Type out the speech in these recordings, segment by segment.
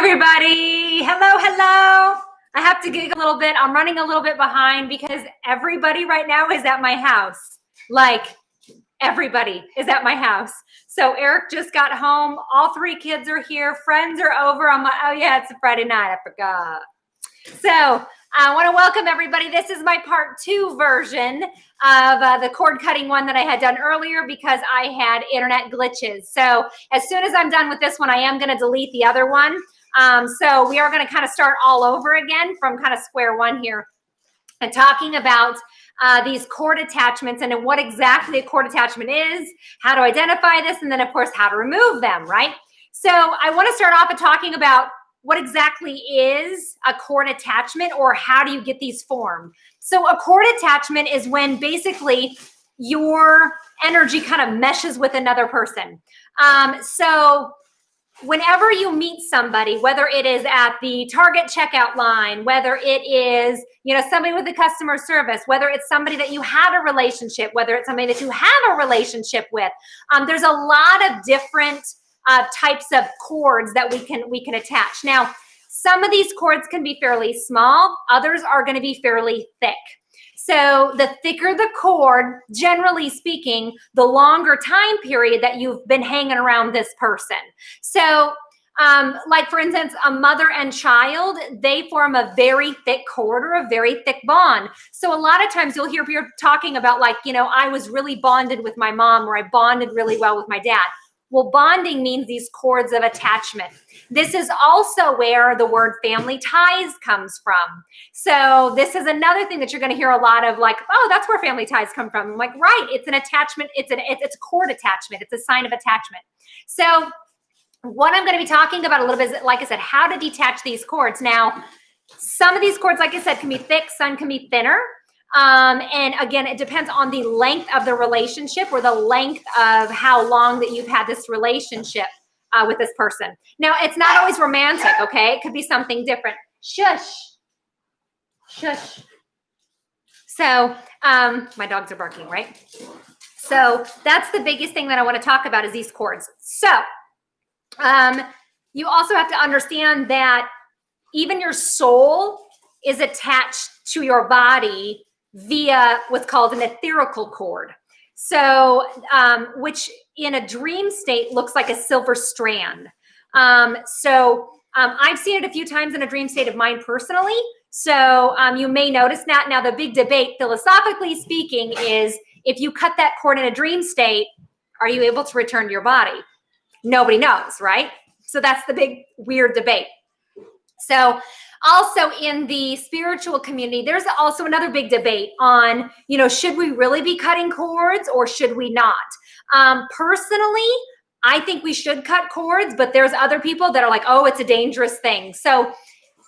everybody. Hello, hello. I have to giggle a little bit. I'm running a little bit behind because everybody right now is at my house. Like, everybody is at my house. So Eric just got home. All three kids are here. Friends are over. I'm like, oh yeah, it's a Friday night. I forgot. So I want to welcome everybody. This is my part 2 version of the cord cutting one that I had done earlier because I had internet glitches. So as soon as I'm done with this one, I am going to delete the other one. So we are going to kind of start all over again from kind of square one here and talking about these cord attachments and what exactly a cord attachment is, how to identify this, and then of course how to remove them, right? So I want to start off by talking about what exactly is a cord attachment, or how do you get these formed? So a cord attachment is when basically your energy kind of meshes with another person. So whenever you meet somebody, whether it is at the Target checkout line, whether it is, somebody with the customer service, whether it's somebody that you have a relationship, whether it's somebody that you have a relationship with, there's a lot of different types of cords that we can attach. Now, some of these cords can be fairly small. Others are going to be fairly thick. So the thicker the cord, generally speaking, the longer time period that you've been hanging around this person. So like for instance, a mother and child, they form a very thick cord or a very thick bond. So a lot of times you'll hear people talking about like, I was really bonded with my mom, or I bonded really well with my dad. Well, bonding means these cords of attachment. This is also where the word family ties comes from. So this is another thing that you're going to hear a lot of, like, oh, that's where family ties come from. I'm like, right, it's an attachment. It's a cord attachment. It's a sign of attachment. So what I'm going to be talking about a little bit is, like I said, how to detach these cords. Now, some of these cords, like I said, can be thick, some can be thinner. And again, it depends on the length of the relationship, or the length of how long that you've had this relationship with this person. Now, it's not always romantic, okay? It could be something different. Shush. Shush. So my dogs are barking, right? So that's the biggest thing that I want to talk about is these cords. So you also have to understand that even your soul is attached to your body via what's called an etherical cord. So, which in a dream state looks like a silver strand. I've seen it a few times in a dream state of mine personally. So you may notice that. Now, the big debate, philosophically speaking, is if you cut that cord in a dream state, are you able to return to your body? Nobody knows, right? So that's the big weird debate. So also in the spiritual community, there's also another big debate on, should we really be cutting cords or should we not? Personally, I think we should cut cords, but there's other people that are like, oh, it's a dangerous thing. So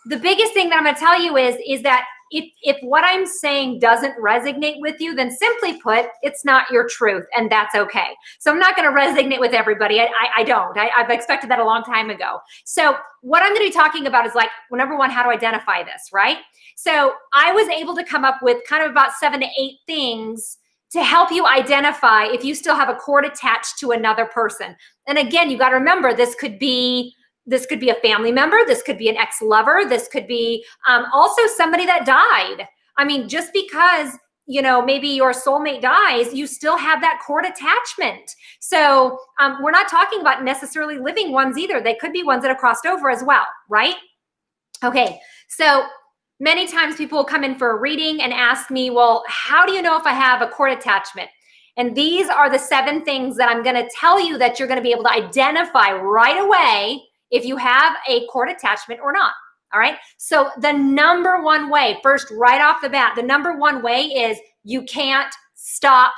the biggest thing that I'm going to tell you is that if what I'm saying doesn't resonate with you, then simply put, it's not your truth, and that's okay. So I'm not going to resonate with everybody. I don't. I've expected that a long time ago. So what I'm going to be talking about is like, well, number one, how to identify this, right? So I was able to come up with kind of about 7 to 8 things to help you identify if you still have a cord attached to another person. And again, you got to remember, this could be a family member. This could be an ex-lover. This could be also somebody that died. I mean, just because, maybe your soulmate dies, you still have that cord attachment. So we're not talking about necessarily living ones either. They could be ones that have crossed over as well, right? Okay, so many times people will come in for a reading and ask me, well, how do you know if I have a cord attachment? And these are the 7 things that I'm going to tell you that you're going to be able to identify right away if you have a cord attachment or not. All right. So the number one way, first, right off the bat, the number one way is you can't stop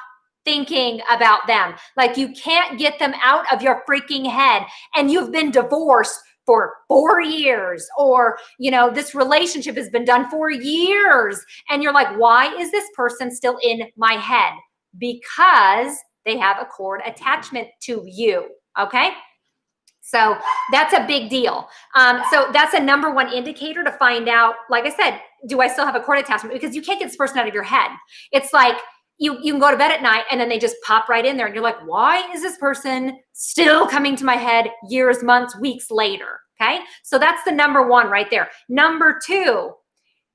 thinking about them. Like, you can't get them out of your freaking head. And you've been divorced for 4 years, or, this relationship has been done for years. And you're like, why is this person still in my head? Because they have a cord attachment to you. Okay. So that's a big deal. So that's a number one indicator to find out, like I said, do I still have a cord attachment? Because you can't get this person out of your head. It's like you can go to bed at night and then they just pop right in there and you're like, why is this person still coming to my head years, months, weeks later? Okay. So that's the number one right there. Number two,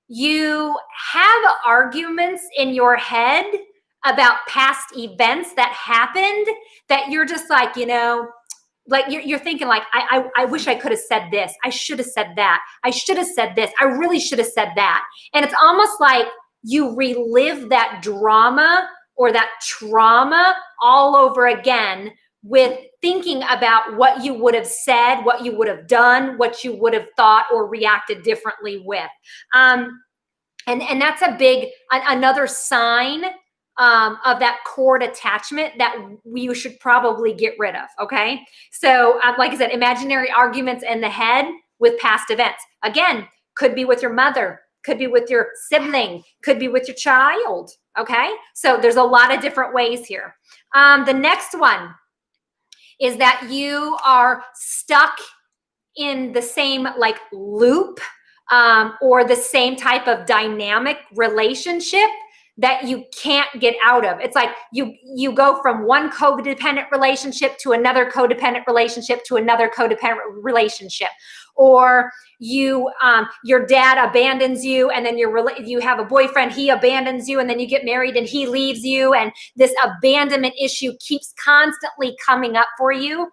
you have arguments in your head about past events that happened that you're just like, like you're thinking like, I wish I could have said this. I should have said that. I should have said this. I really should have said that. And it's almost like you relive that drama or that trauma all over again with thinking about what you would have said, what you would have done, what you would have thought or reacted differently with. And that's a big, another sign of that cord attachment that you should probably get rid of. Okay. So like I said, imaginary arguments in the head with past events. Again, could be with your mother, could be with your sibling, could be with your child. Okay. So there's a lot of different ways here. The next one is that you are stuck in the same like loop or the same type of dynamic relationship that you can't get out of. It's like you go from one codependent relationship to another codependent relationship to another codependent relationship, or your dad abandons you, and then you have a boyfriend, he abandons you, and then you get married and he leaves you, and this abandonment issue keeps constantly coming up for you,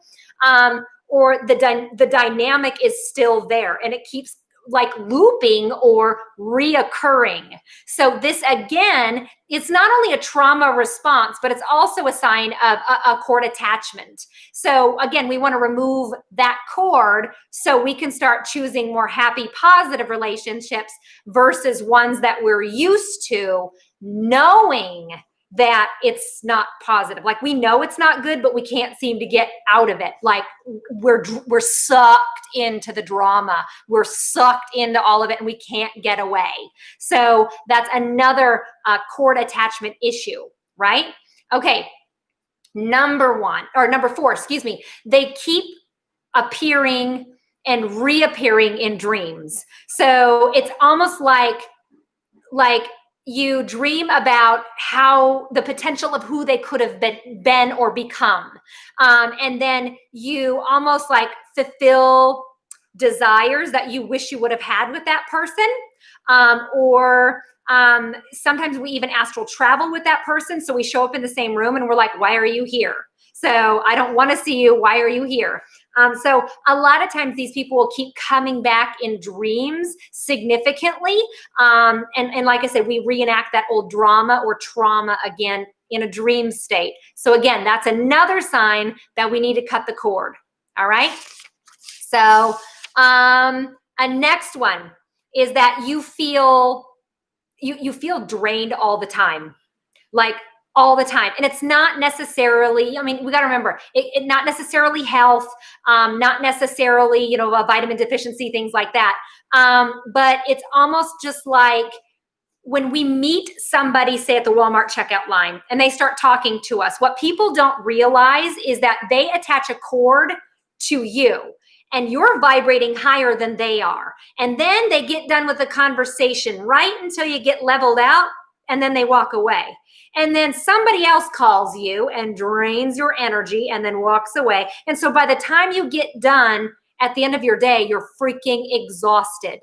or the dynamic is still there and it keeps like looping or reoccurring. So this again, it's not only a trauma response, but it's also a sign of a cord attachment. So again, we want to remove that cord so we can start choosing more happy, positive relationships versus ones that we're used to, knowing that it's not positive. Like we know it's not good, but we can't seem to get out of it. Like we're sucked into the drama. We're sucked into all of it and we can't get away. So that's another cord attachment issue, right? Okay. Number four, they keep appearing and reappearing in dreams. So it's almost like you dream about how the potential of who they could have been or become. And then you almost like fulfill desires that you wish you would have had with that person. Or sometimes we even astral travel with that person. So we show up in the same room and we're like, why are you here? So I don't want to see you. Why are you here? So a lot of times these people will keep coming back in dreams significantly. And like I said, we reenact that old drama or trauma again in a dream state. So again, that's another sign that we need to cut the cord. All right. So a next one is that you feel drained all the time. Like all the time. And it's not necessarily, I mean, we got to remember it not necessarily health, not necessarily, a vitamin deficiency, things like that. But it's almost just like when we meet somebody, say at the Walmart checkout line, and they start talking to us, what people don't realize is that they attach a cord to you and you're vibrating higher than they are. And then they get done with the conversation right until you get leveled out, and then they walk away. And then somebody else calls you and drains your energy and then walks away. And so by the time you get done at the end of your day, you're freaking exhausted.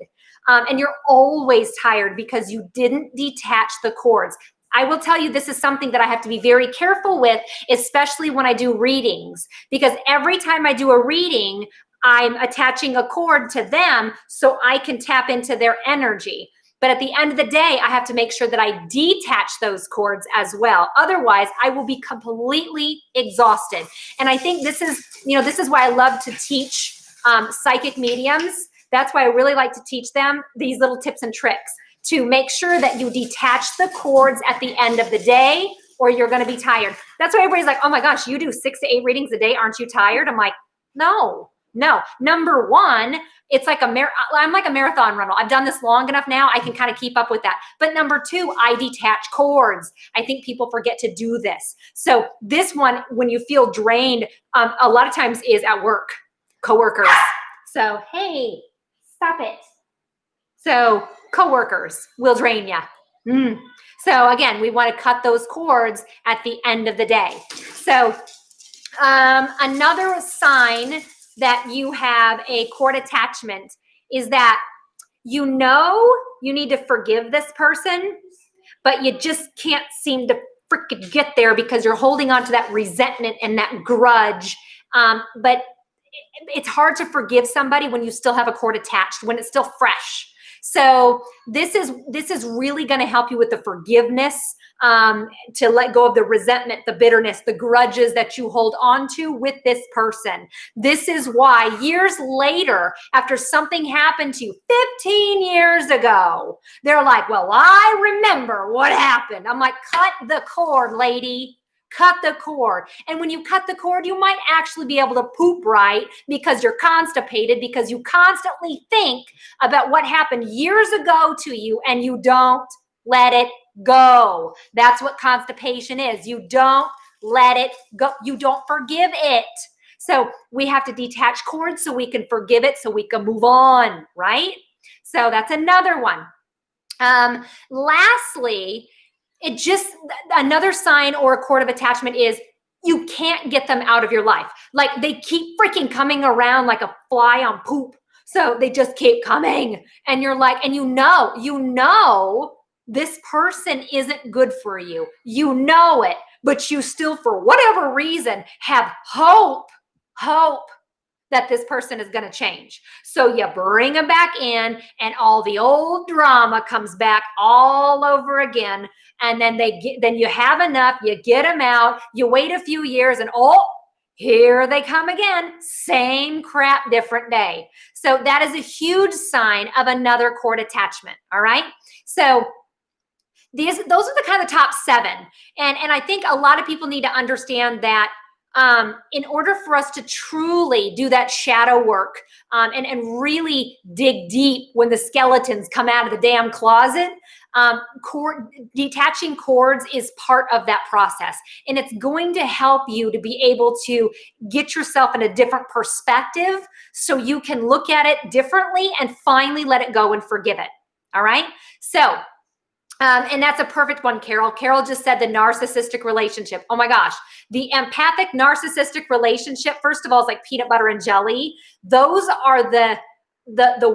And you're always tired because you didn't detach the cords. I will tell you, this is something that I have to be very careful with, especially when I do readings, because every time I do a reading, I'm attaching a cord to them so I can tap into their energy. But at the end of the day, I have to make sure that I detach those cords as well. Otherwise, I will be completely exhausted. And I think this is why I love to teach psychic mediums. That's why I really like to teach them these little tips and tricks to make sure that you detach the cords at the end of the day, or you're going to be tired. That's why everybody's like, oh my gosh, you do 6 to 8 readings a day. Aren't you tired? I'm like, no. Number one, it's like I'm like a marathon runner. I've done this long enough now. I can kind of keep up with that. But number two, I detach cords. I think people forget to do this. So this one, when you feel drained, a lot of times is at work, coworkers. So, hey, stop it. So coworkers will drain you. So again, we want to cut those cords at the end of the day. So another sign that you have a cord attachment is that you know you need to forgive this person, but you just can't seem to freaking get there because you're holding on to that resentment and that grudge. But it's hard to forgive somebody when you still have a cord attached, when it's still fresh. So this is really going to help you with the forgiveness, to let go of the resentment, the bitterness, the grudges that you hold on to with this person. This is why years later, after something happened to you 15 years ago, they're like, well, I remember what happened. I'm like, cut the cord, lady. Cut the cord. And when you cut the cord, you might actually be able to poop right because you're constipated, because you constantly think about what happened years ago to you and you don't let it go. That's what constipation is. You don't let it go. You don't forgive it. So we have to detach cords so we can forgive it, so we can move on, right? So that's another one. Lastly, another sign or a cord of attachment is you can't get them out of your life. Like they keep freaking coming around like a fly on poop. So they just keep coming. And you're like, and you know, this person isn't good for you. You know it, but you still, for whatever reason, have hope that this person is going to change. So you bring them back in and all the old drama comes back all over again. And then then you have enough, you get them out, you wait a few years and here they come again. Same crap, different day. So that is a huge sign of another cord attachment. All right. So those are the kind of top 7. And I think a lot of people need to understand that in order for us to truly do that shadow work, and really dig deep when the skeletons come out of the damn closet, detaching cords is part of that process. And it's going to help you to be able to get yourself in a different perspective so you can look at it differently and finally let it go and forgive it. All right. So and that's a perfect one, Carol. Carol just said the narcissistic relationship. Oh my gosh. The empathic narcissistic relationship, first of all, is like peanut butter and jelly. Those are the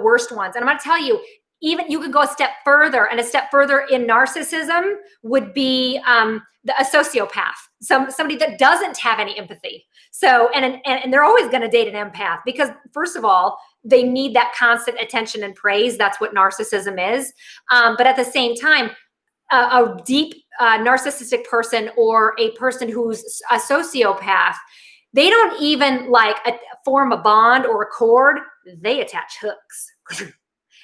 worst ones. And I'm going to tell you, even you could go a step further, and a step further in narcissism would be a sociopath, somebody that doesn't have any empathy. So, and they're always going to date an empath because, first of all, they need that constant attention and praise. That's what narcissism is. But at the same time, a deep narcissistic person or a person who's a sociopath, they don't even form a bond or a cord. They attach hooks.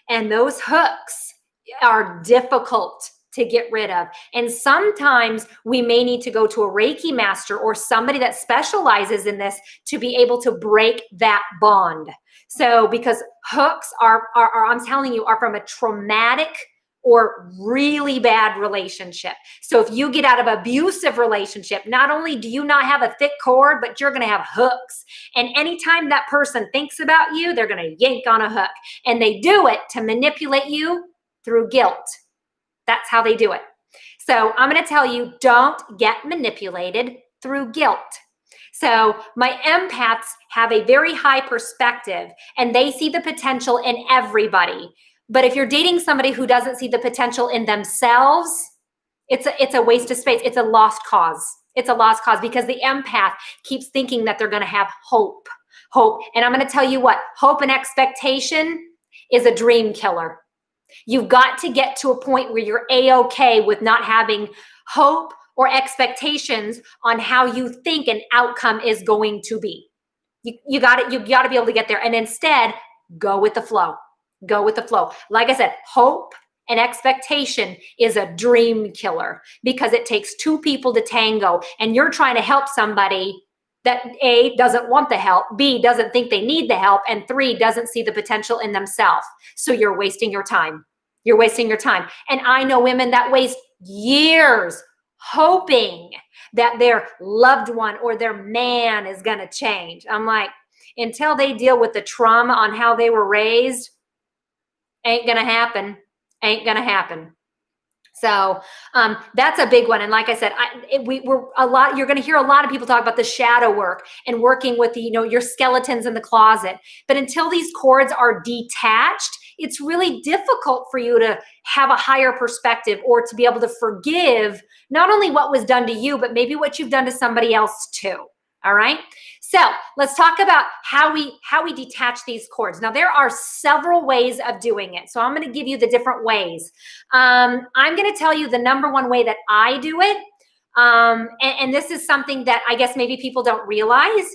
And those hooks are difficult to get rid of. And sometimes we may need to go to a Reiki master or somebody that specializes in this to be able to break that bond. So because hooks are I'm telling you, are from a traumatic or really bad relationship. So if you get out of abusive relationship, not only do you not have a thick cord, but you're going to have hooks. And anytime that person thinks about you, they're going to yank on a hook. And they do it to manipulate you through guilt. That's how they do it. So I'm going to tell you, don't get manipulated through guilt. So my empaths have a very high perspective and they see the potential in everybody. But if you're dating somebody who doesn't see the potential in themselves, it's a waste of space. It's a lost cause. It's a lost cause because the empath keeps thinking that they're going to have hope. And I'm going to tell you what, hope and expectation is a dream killer. You've got to get to a point where you're A-okay with not having hope or expectations on how you think an outcome is going to be. You got to be able to get there and instead go with the flow. Go with the flow. Like I said, hope and expectation is a dream killer because it takes two people to tango and you're trying to help somebody that A, doesn't want the help, B, doesn't think they need the help, and 3, doesn't see the potential in themselves. So you're wasting your time. You're wasting your time. And I know women that waste years hoping that their loved one or their man is going to change. I'm like, until they deal with the trauma on how they were raised, ain't going to happen. Ain't going to happen. So that's a big one. And like I said, we're a lot, you're going to hear a lot of people talk about the shadow work and working with the, your skeletons in the closet. But until these cords are detached, it's really difficult for you to have a higher perspective or to be able to forgive not only what was done to you, but maybe what you've done to somebody else too. All right. So let's talk about how we detach these cords. Now, there are several ways of doing it. So I'm going to give you the different ways. I'm going to tell you the number one way that I do it. And this is something that I guess maybe people don't realize.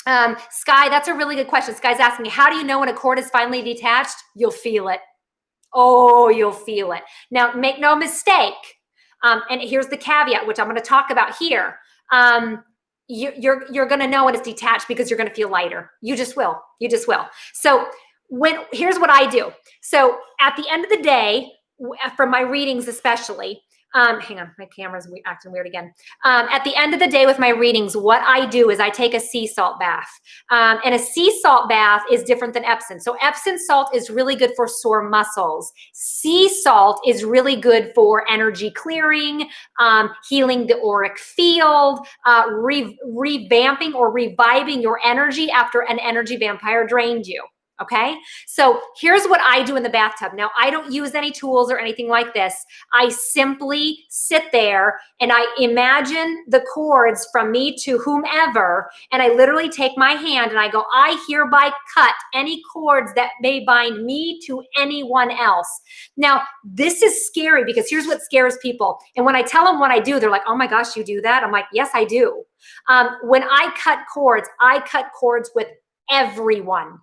Sky, that's a really good question. Sky's asking me, how do you know when a cord is finally detached? You'll feel it. Oh, you'll feel it. Now, make no mistake. And here's the caveat, which I'm going to talk about here. You're going to know when it's detached because you're going to feel lighter. You just will. You just will. So here's what I do. So at the end of the day, from my readings especially, hang on, my camera's acting weird again. At the end of the day with my readings, what I do is I take a sea salt bath. And a sea salt bath is different than Epsom. So Epsom salt is really good for sore muscles. Sea salt is really good for energy clearing, healing the auric field, revamping or reviving your energy after an energy vampire drained you. Okay, so here's what I do in the bathtub. Now, I don't use any tools or anything like this. I simply sit there and I imagine the cords from me to whomever, and I literally take my hand and I go, I hereby cut any cords that may bind me to anyone else. Now, this is scary because here's what scares people. And when I tell them what I do, they're like, oh my gosh, you do that? I'm like, yes, I do. When I cut cords with everyone.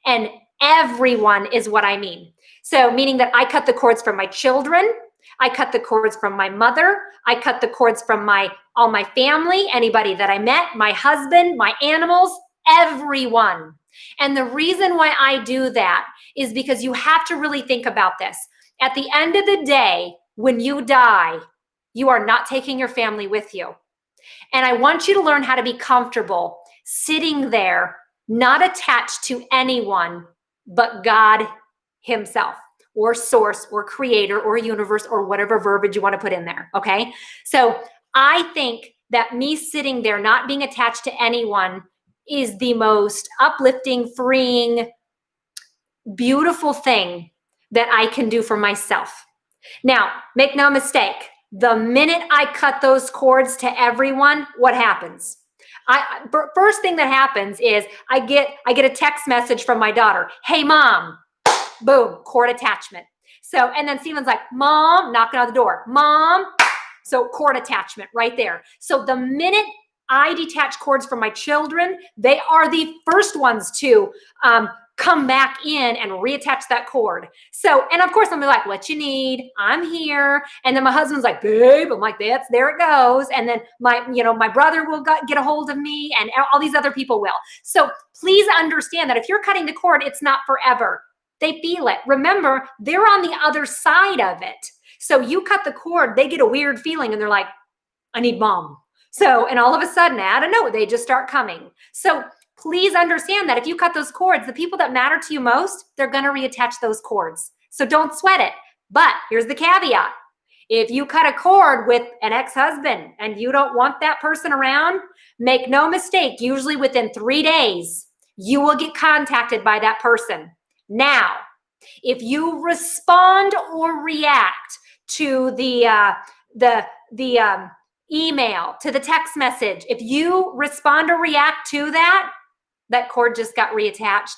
And everyone is what I mean. So meaning that I cut the cords from my children. I cut the cords from my mother. I cut the cords from all my family, anybody that I met, my husband, my animals, everyone. And the reason why I do that is because you have to really think about this. At the end of the day, when you die, you are not taking your family with you. And I want you to learn how to be comfortable sitting there, not attached to anyone but God himself or source or creator or universe or whatever verbiage you want to put in there. Okay. So I think that me sitting there, not being attached to anyone, is the most uplifting, freeing, beautiful thing that I can do for myself. Now, make no mistake, the minute I cut those cords to everyone, what happens? First thing that happens is I get a text message from my daughter. Hey, mom, boom, cord attachment. So, and then Steven's like, mom, knocking on the door, mom. So cord attachment right there. So the minute I detach cords from my children, they are the first ones to come back in and reattach that cord. So, and of course I'm like, what you need? I'm here. And then my husband's like, babe, I'm like, there it goes. And then my brother will get a hold of me and all these other people will. So please understand that if you're cutting the cord, it's not forever. They feel it. Remember, they're on the other side of it. So you cut the cord, they get a weird feeling and they're like, I need mom. So, and all of a sudden, out of nowhere, they just start coming. So please understand that if you cut those cords, the people that matter to you most, they're going to reattach those cords. So don't sweat it. But here's the caveat. If you cut a cord with an ex-husband and you don't want that person around, make no mistake, usually within 3 days, you will get contacted by that person. Now, if you respond or react to the email, to the text message, if you respond or react to that cord just got reattached.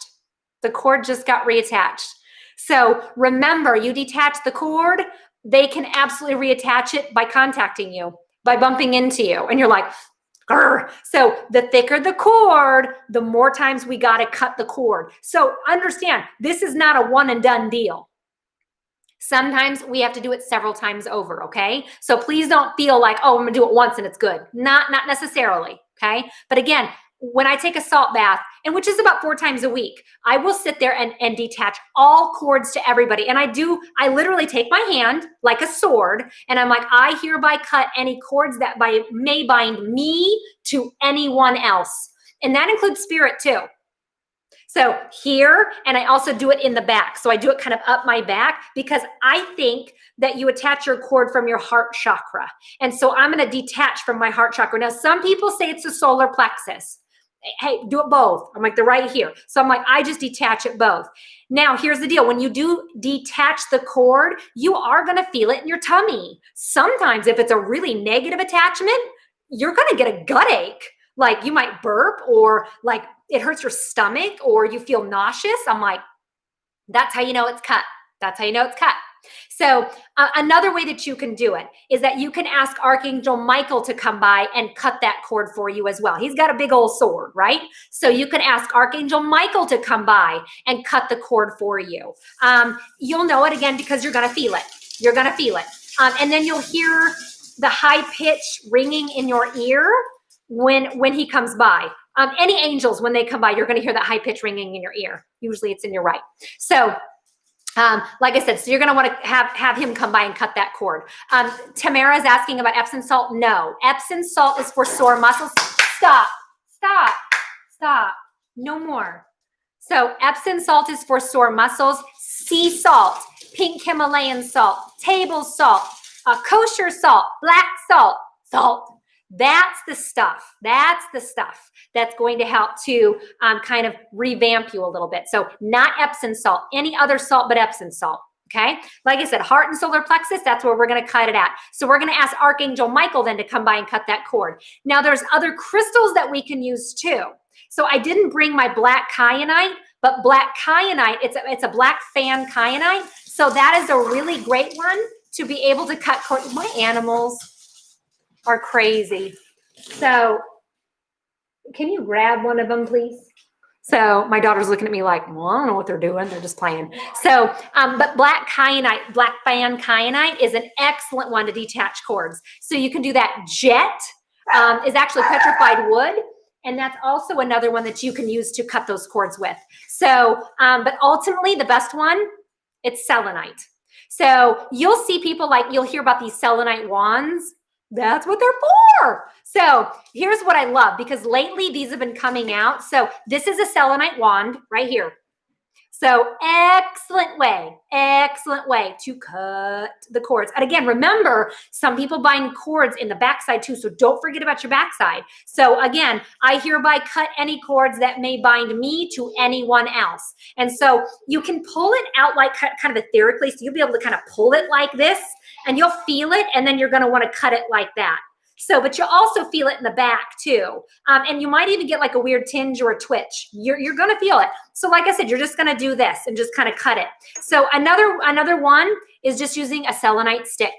The cord just got reattached. So remember, you detach the cord, they can absolutely reattach it by contacting you, by bumping into you. And you're like, grr. So the thicker the cord, the more times we got to cut the cord. So understand, this is not a one and done deal. Sometimes we have to do it several times over, okay? So please don't feel like, oh, I'm gonna do it once and it's good. Not necessarily, okay? But again, when I take a salt bath, and which is about 4 times a week, I will sit there and detach all cords to everybody. And I literally take my hand like a sword, and I'm like, I hereby cut any cords that may bind me to anyone else. And that includes spirit too. So here, and I also do it in the back. So I do it kind of up my back because I think that you attach your cord from your heart chakra. And so I'm going to detach from my heart chakra. Now, some people say it's the solar plexus. Hey, do it both. I'm like, they're right here. So I'm like, I just detach it both. Now, here's the deal. When you do detach the cord, you are going to feel it in your tummy. Sometimes if it's a really negative attachment, you're going to get a gut ache. Like you might burp or like it hurts your stomach or you feel nauseous. I'm like, that's how you know it's cut. That's how you know it's cut. So another way that you can do it is that you can ask Archangel Michael to come by and cut that cord for you as well. He's got a big old sword, right? So you can ask Archangel Michael to come by and cut the cord for you. You'll know it again because you're going to feel it. You're going to feel it. And then you'll hear the high pitch ringing in your ear when he comes by. Any angels, when they come by, you're going to hear that high pitch ringing in your ear. Usually it's in your right. So like I said, so you're going to want to have him come by and cut that cord. Tamara is asking about Epsom salt. No, Epsom salt is for sore muscles. Stop. No more. So Epsom salt is for sore muscles. Sea salt, pink Himalayan salt, table salt, kosher salt, black salt. That's the stuff. That's the stuff that's going to help to kind of revamp you a little bit. So not Epsom salt, any other salt but Epsom salt. Okay. Like I said, heart and solar plexus, that's where we're going to cut it at. So we're going to ask Archangel Michael then to come by and cut that cord. Now there's other crystals that we can use too. So I didn't bring my black kyanite, but black kyanite, it's a black fan kyanite. So that is a really great one to be able to cut cords. My animals are crazy. So can you grab one of them, please? So my daughter's looking at me like, well, I don't know what they're doing. They're just playing. So, but black kyanite, black fan kyanite is an excellent one to detach cords. So you can do that. Jet is actually petrified wood. And that's also another one that you can use to cut those cords with. So, but ultimately the best one, it's selenite. So you'll see people like, you'll hear about these selenite wands. That's what they're for. So here's what I love, because lately these have been coming out. So this is a selenite wand right here. So excellent way to cut the cords. And again, remember, some people bind cords in the backside too. So don't forget about your backside. So again, I hereby cut any cords that may bind me to anyone else. And so you can pull it out like kind of etherically. So you'll be able to kind of pull it like this and you'll feel it. And then you're going to want to cut it like that. So, but you'll also feel it in the back too. And you might even get like a weird tinge or a twitch. You're going to feel it. So like I said, you're just going to do this and just kind of cut it. So another one is just using a selenite stick.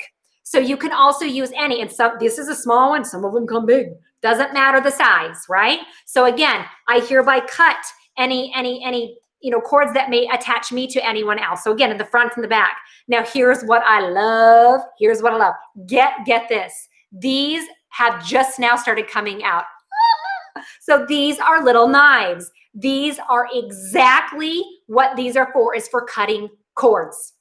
So you can also use any, and this is a small one. Some of them come big. Doesn't matter the size, right? So again, I hereby cut any cords that may attach me to anyone else. So again, in the front and the back. Now here's what I love. Get this. These have just now started coming out. So these are little knives. These are exactly what these are for, is for cutting cords.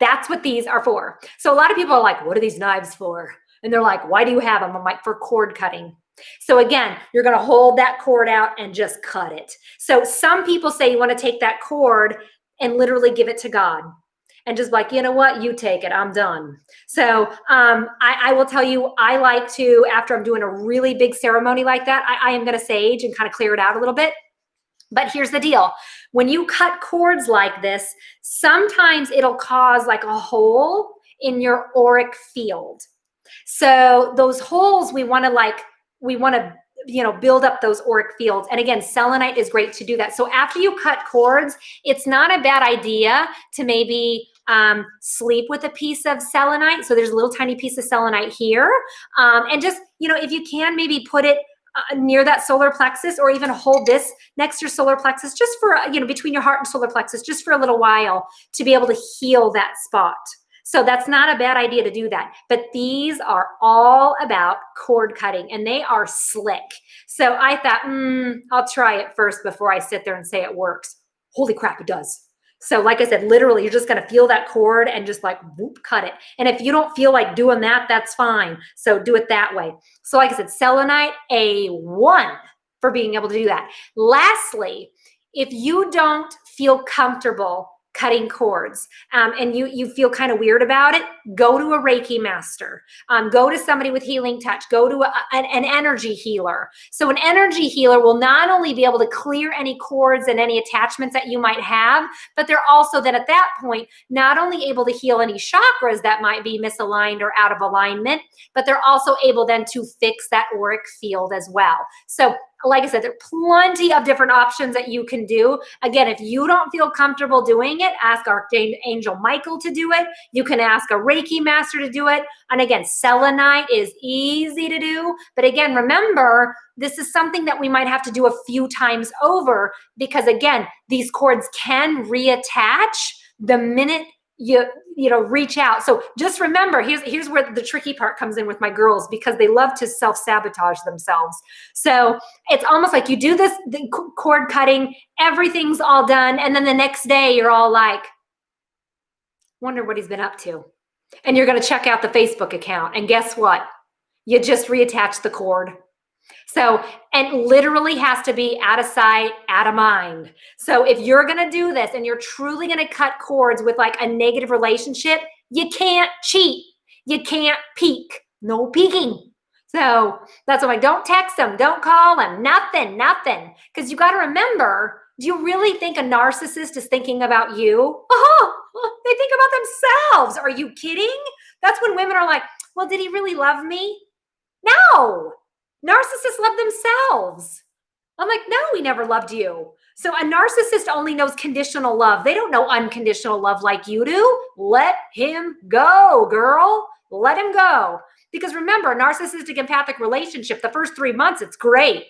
That's what these are for. So a lot of people are like, what are these knives for? And they're like, why do you have them? I'm like, for cord cutting. So again, you're going to hold that cord out and just cut it. So some people say you want to take that cord and literally give it to God. And just like, you know what, you take it, I'm done. So I will tell you, I like to, after I'm doing a really big ceremony like that, I am going to sage and kind of clear it out a little bit. But here's the deal. When you cut cords like this, sometimes it'll cause like a hole in your auric field. So those holes, we want to build up those auric fields. And again, selenite is great to do that. So after you cut cords, it's not a bad idea to maybe sleep with a piece of selenite. So there's a little tiny piece of selenite here. And just, if you can, maybe put it near that solar plexus, or even hold this next to your solar plexus, just for, between your heart and solar plexus, just for a little while to be able to heal that spot. So that's not a bad idea to do that. But these are all about cord cutting, and they are slick. So I thought, I'll try it first before I sit there and say it works. Holy crap, it does. So like I said, literally, you're just going to feel that cord and just like, whoop, cut it. And if you don't feel like doing that, that's fine. So do it that way. So like I said, selenite, A1 for being able to do that. Lastly, if you don't feel comfortable cutting cords and you feel kind of weird about it, go to a Reiki master, go to somebody with healing touch, go to an energy healer. So an energy healer will not only be able to clear any cords and any attachments that you might have, but they're also then at that point not only able to heal any chakras that might be misaligned or out of alignment, but they're also able then to fix that auric field as well. So like I said, there are plenty of different options that you can do. Again, if you don't feel comfortable doing it, ask Archangel Michael to do it. You can ask a Reiki master to do it. And again, selenite is easy to do. But again, remember, this is something that we might have to do a few times over because again, these cords can reattach the minute you know reach out. So just remember, here's where the tricky part comes in with my girls, because they love to self-sabotage themselves. So it's almost like you do this the cord cutting, everything's all done, and then the next day you're all like, wonder what he's been up to. And you're going to check out the Facebook account, and guess what? You just reattach the cord. So, and literally has to be out of sight, out of mind. So if you're going to do this and you're truly going to cut cords with like a negative relationship, you can't cheat. You can't peek. No peeking. So that's why don't text them. Don't call them. Nothing. Because you got to remember, do you really think a narcissist is thinking about you? Oh, they think about themselves. Are you kidding? That's when women are like, well, did he really love me? No. Narcissists love themselves. I'm like, no, he never loved you. So a narcissist only knows conditional love. They don't know unconditional love like you do. Let him go, girl. Let him go. Because remember, a narcissistic empathic relationship, the first 3 months, it's great.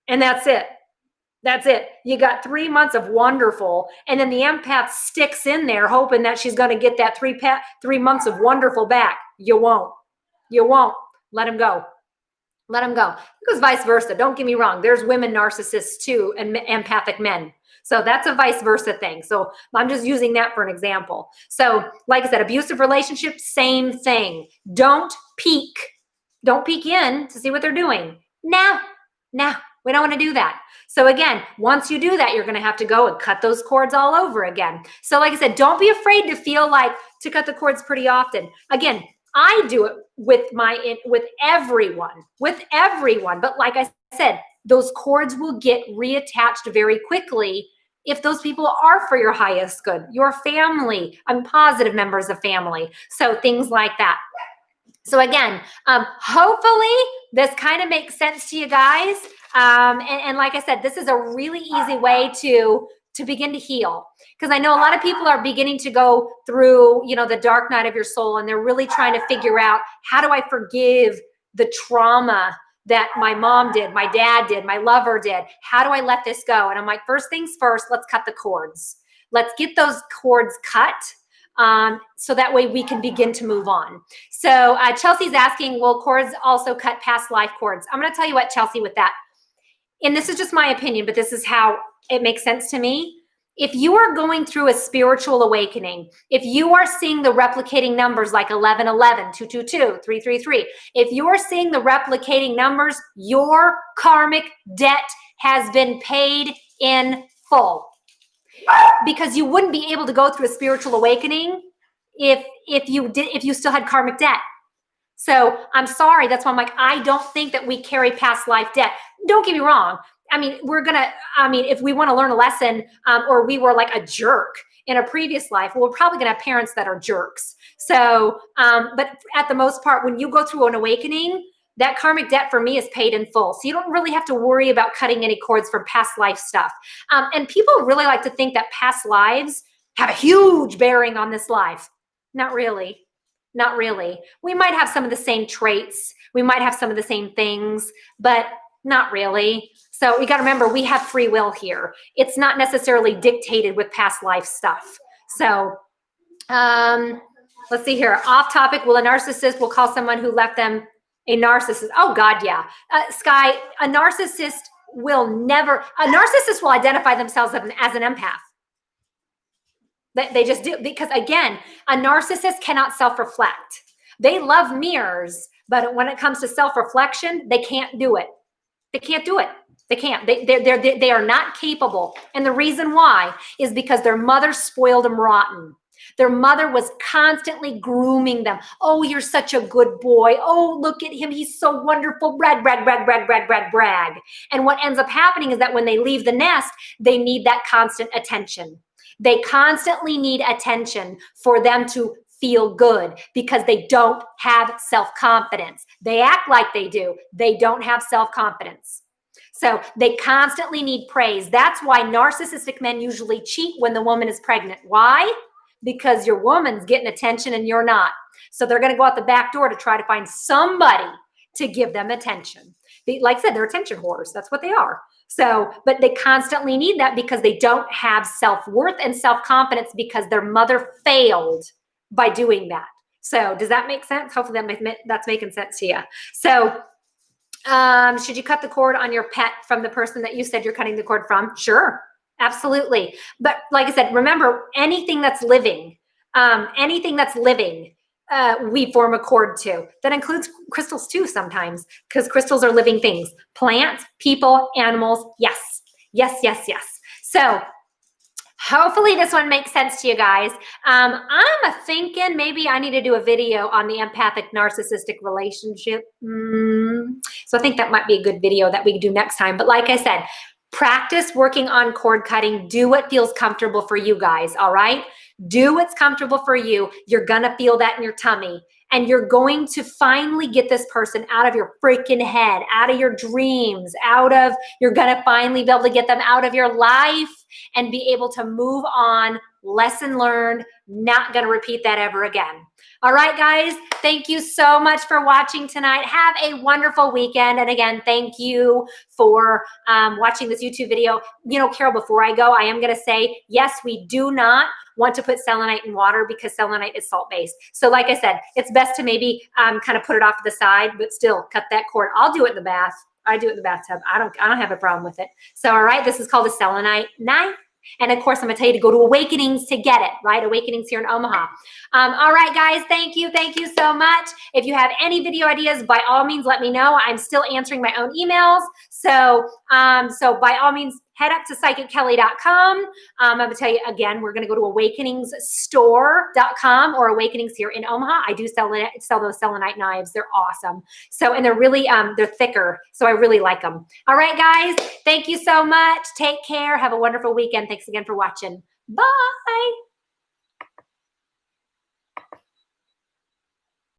And that's it. That's it. You got 3 months of wonderful. And then the empath sticks in there hoping that she's going to get that 3 months of wonderful back. You won't. You won't. Let him go. Let them go. It goes vice versa. Don't get me wrong. There's women narcissists too and empathic men. So that's a vice versa thing. So I'm just using that for an example. So like I said, abusive relationship, same thing. Don't peek. Don't peek in to see what they're doing. No, we don't want to do that. So again, once you do that, you're going to have to go and cut those cords all over again. So like I said, don't be afraid to feel like to cut the cords pretty often. Again, I do it with everyone. But like I said, those cords will get reattached very quickly if those people are for your highest good, your family, positive members of family. So things like that. So again, hopefully this kind of makes sense to you guys. And like I said, this is a really easy way to begin to heal. Because I know a lot of people are beginning to go through, the dark night of your soul, and they're really trying to figure out, how do I forgive the trauma that my mom did, my dad did, my lover did? How do I let this go? And I'm like, first things first, let's cut the cords. Let's get those cords cut. So that way we can begin to move on. So Chelsea's asking, will cords also cut past life cords? I'm going to tell you what, Chelsea, with that. And this is just my opinion, but this is how it makes sense to me. If you are going through a spiritual awakening, if you are seeing the replicating numbers like 1111, 222, 333, if you are seeing the replicating numbers, your karmic debt has been paid in full. Because you wouldn't be able to go through a spiritual awakening if you still had karmic debt. So I'm sorry. That's why I'm like, I don't think that we carry past life debt. Don't get me wrong. If we want to learn a lesson, or we were like a jerk in a previous life, well, we're probably going to have parents that are jerks. So, but at the most part, when you go through an awakening, that karmic debt for me is paid in full. So you don't really have to worry about cutting any cords from past life stuff. And people really like to think that past lives have a huge bearing on this life. Not really. Not really. We might have some of the same traits. We might have some of the same things, but not really. So we got to remember, we have free will here. It's not necessarily dictated with past life stuff. So let's see here. Off topic. Will a narcissist will call someone who left them a narcissist? Oh God, yeah. Sky, a narcissist will identify themselves as an empath. They just do, because again, a narcissist cannot self-reflect. They love mirrors, but when it comes to self-reflection, they can't do it. They can't do it. They can't. They are not capable. And the reason why is because their mother spoiled them rotten. Their mother was constantly grooming them. Oh, you're such a good boy. Oh, look at him. He's so wonderful. Brag, brag, brag, brag, brag, brag, brag. And what ends up happening is that when they leave the nest, they need that constant attention. They constantly need attention for them to feel good because they don't have self-confidence. They act like they do. They don't have self-confidence. So they constantly need praise. That's why narcissistic men usually cheat when the woman is pregnant. Why? Because your woman's getting attention and you're not. So they're going to go out the back door to try to find somebody to give them attention. Like I said, they're attention whores. That's what they are. So, but they constantly need that because they don't have self-worth and self-confidence because their mother failed by doing that. So does that make sense? Hopefully that's making sense to you. So should you cut the cord on your pet from the person that you said you're cutting the cord from? Sure, absolutely. But like I said, remember anything that's living, we form a cord to. That includes crystals too sometimes, because crystals are living things. Plants, people, animals, yes, yes, yes, yes. So hopefully this one makes sense to you guys. I'm thinking maybe I need to do a video on the empathic narcissistic relationship. So I think that might be a good video that we can do next time. But like I said, practice working on cord cutting. Do what feels comfortable for you guys, all right? Do what's comfortable for you. You're gonna feel that in your tummy. And you're going to finally get this person out of your freaking head, out of your dreams, you're gonna finally be able to get them out of your life and be able to move on. Lesson learned, not gonna repeat that ever again. All right, guys, thank you so much for watching tonight. Have a wonderful weekend. And again, thank you for watching this YouTube video. You know, Carol, before I go, I am gonna say, yes, we do not want to put selenite in water because selenite is salt-based. So like I said, it's best to maybe kind of put it off to the side, but still cut that cord. I'll do it in the bath. I do it in the bathtub. I don't have a problem with it. So, all right, this is called a selenite knife. And of course, I'm gonna tell you to go to Awakenings to get it, right? Awakenings here in Omaha. All right, guys, thank you so much. If you have any video ideas, by all means, let me know. I'm still answering my own emails. So by all means, head up to psychickelly.com. I'm gonna tell you again, we're gonna go to awakeningsstore.com or Awakenings here in Omaha. I do sell those selenite knives. They're awesome. So, and they're really, they're thicker. So I really like them. All right, guys, thank you so much. Take care. Have a wonderful weekend. Thanks again for watching. Bye.